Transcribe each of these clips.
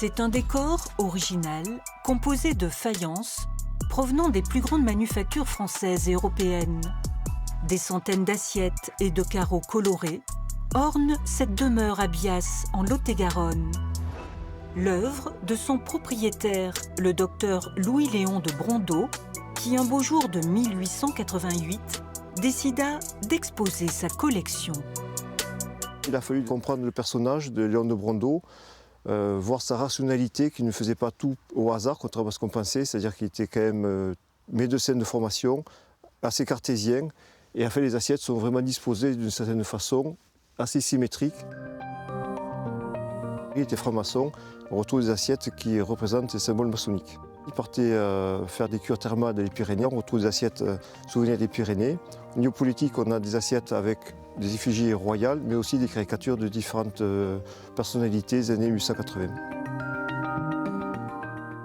C'est un décor original, composé de faïences, provenant des plus grandes manufactures françaises et européennes. Des centaines d'assiettes et de carreaux colorés ornent cette demeure à Bias, en Lot-et-Garonne. L'œuvre de son propriétaire, le docteur Louis-Léon de Brondeau, qui un beau jour de 1888 décida d'exposer sa collection. Il a fallu comprendre le personnage de Léon de Brondeau, voir sa rationalité, qui ne faisait pas tout au hasard, contrairement à ce qu'on pensait, c'est-à-dire qu'il était quand même médecin de formation, assez cartésien, et en fait les assiettes sont vraiment disposées d'une certaine façon, assez symétrique. Il était franc-maçon, on retrouve des assiettes qui représentent les symboles maçonniques. Il partait faire des cures thermales dans les Pyrénées, on retrouve des assiettes souvenirs des Pyrénées. Au niveau politique, on a des assiettes avec des effigies royales, mais aussi des caricatures de différentes personnalités des années 1880.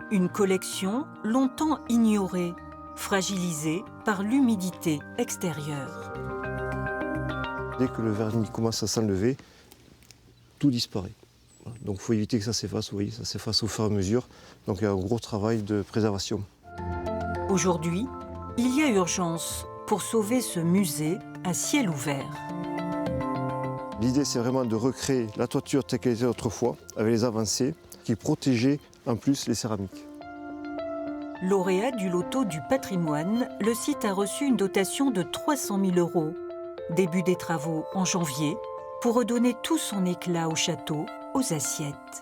Une collection longtemps ignorée, fragilisée par l'humidité extérieure. Dès que le vernis commence à s'enlever, tout disparaît. Donc il faut éviter que ça s'efface, vous voyez, ça s'efface au fur et à mesure. Donc il y a un gros travail de préservation. Aujourd'hui, il y a urgence pour sauver ce musée à ciel ouvert. L'idée, c'est vraiment de recréer la toiture telle qu'elle était autrefois, avec les avancées, qui protégeaient en plus les céramiques. Lauréat du loto du patrimoine, le site a reçu une dotation de 300 000 €. Début des travaux en janvier, pour redonner tout son éclat au château, aux assiettes.